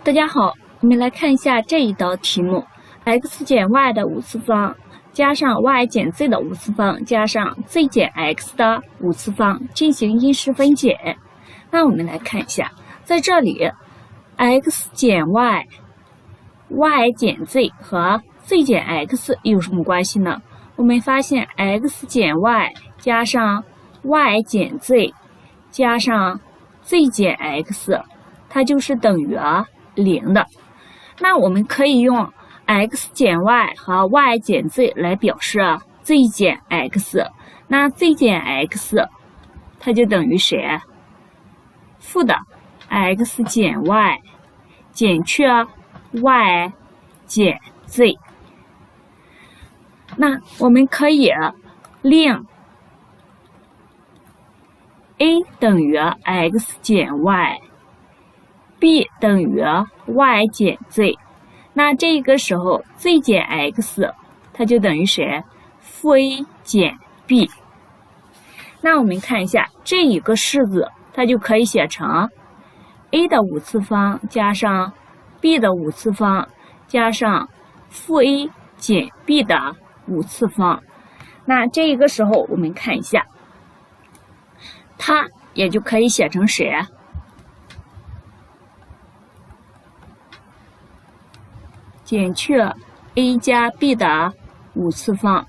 大家好，我们来看一下这一道题目 x 减 y 的五次方加上 y 减 z 的五次方加上 z 减 x 的五次方进行因式分解。那我们来看一下，在这里 x 减 y、y 减 z 和 z 减 x 有什么关系呢？我们发现 x 减 y 加上 y 减 z 加上 z 减 x， 它就是等于0的。那我们可以用 x 减 y 和 y 减 z 来表示 z 减 x。那 z 减 x 它就等于谁？负的 x 减 y 减去 y 减 z。那我们可以令 a 等于 x 减 y。b 等于 y 减 z， 那这个时候 z 减 x 它就等于谁？负 a 减 b。那我们看一下这一个式子，它就可以写成 a 的五次方加上 b 的五次方加上负 a 减 b 的五次方。那这个时候我们看一下，它也就可以写成谁？减去 a 加 b 的五次方。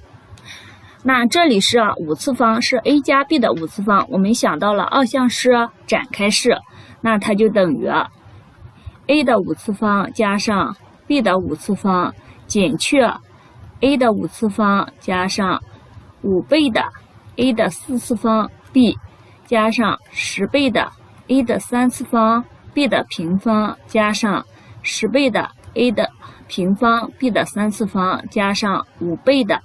那这里是五次方，是 a 加 b 的五次方，我们想到了二项式展开式，那它就等于 a 的五次方加上 b 的五次方减去 a 的五次方加上5倍的 a 的4次方 b 加上10倍的 a 的3次方 b 的平方加上10倍的 a 的平方 b 的3次方加上5倍的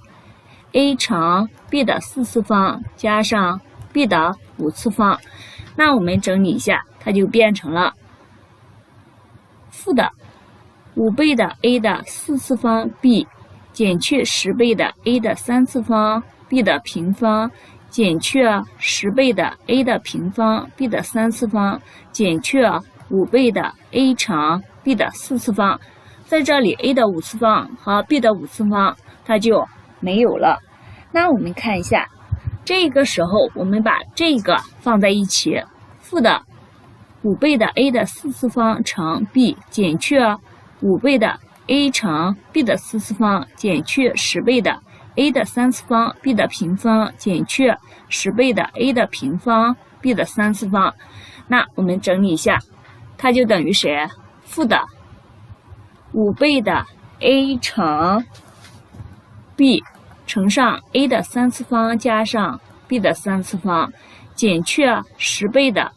a 乘 b 的4次方加上 b 的5次方。那我们整理一下，它就变成了负的5倍的 a 的4次方 b 减去10倍的 a 的3次方 b 的平方减去10倍的 a 的平方 b 的3次方减去5倍的 a 乘 b 的4次方。在这里 a 的五次方和 b 的五次方它就没有了。那我们看一下，这个时候我们把这个放在一起，负的5倍的 a 的4次方乘 b 减去5倍的 a 乘 b 的4次方减去10倍的 a 的3次方 b 的平方减去10倍的 a 的平方 b 的3次方。那我们整理一下，它就等于谁？负的5倍的 a 乘 b 乘上 a 的3次方加上 b 的3次方减去10倍的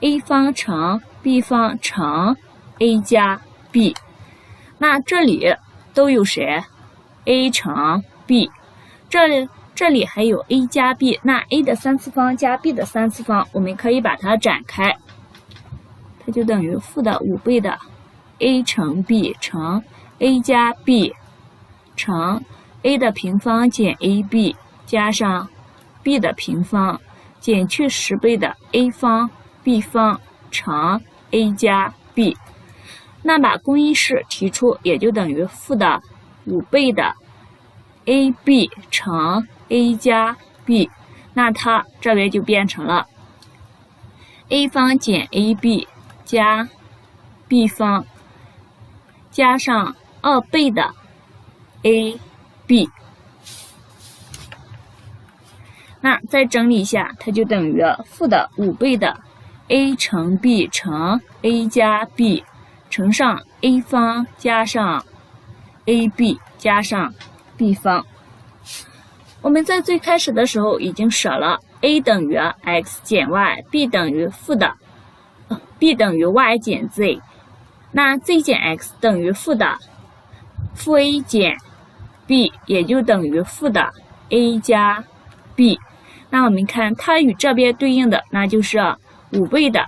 a 方乘 b 方乘 a 加 b。 那这里都有谁？ a 乘 b， 这里还有 a 加 b， 那 a 的3次方加 b 的3次方我们可以把它展开，它就等于负的5倍的a 乘 b 乘 a 加 b 乘 a 的平方减 ab 加上 b 的平方减去10倍的 a 方 b 方乘 a 加 b。 那把公因式提出，也就等于负的5倍的 ab 乘 a 加 b， 那它这边就变成了 a 方减 ab 加 b 方加上2倍的 ab。 那再整理一下，它就等于负的5倍的 a 乘 b 乘 a 加 b 乘上 a 方加上 ab 加上 b 方。我们在最开始的时候已经舍了 a 等于 x 减 y，b 等于b 等于 y 减 z， 那 z 减 x 等于负的负 a 减 b， 也就等于负的 a 加 b。 那我们看它与这边对应的，那就是5倍的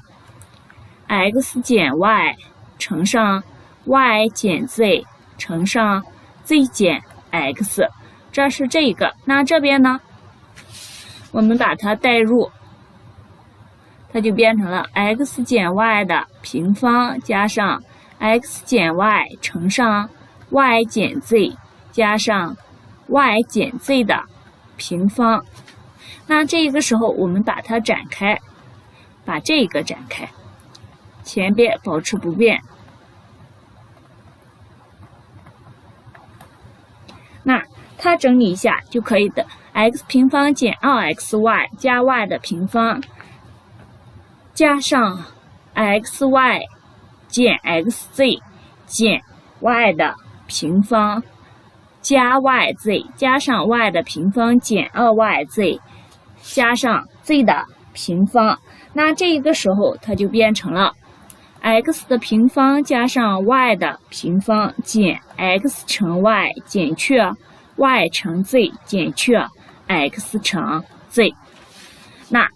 x 减 y 乘上 y 减 z 乘上 z 减 x， 这是这个。那这边呢，我们把它代入，它就变成了 x 减 y 的平方加上 x 减 y 乘上 y 减 z 加上 y 减 z 的平方。那这个时候我们把它展开，把这个展开，前边保持不变。那它整理一下就可以的 x 平方减 2xy 加 y 的平方加上 xy 减 xz 减 y 的平方加 yz 加上 y 的平方减 2yz 加上 z 的平方。那这个时候它就变成了 x 的平方加上 y 的平方减 x 乘 y 减去 y 乘 z 减去 x 乘 z。 那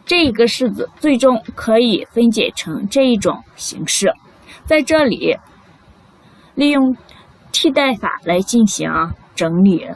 这个式子最终可以分解成这一种形式。在这里利用替代法来进行整理。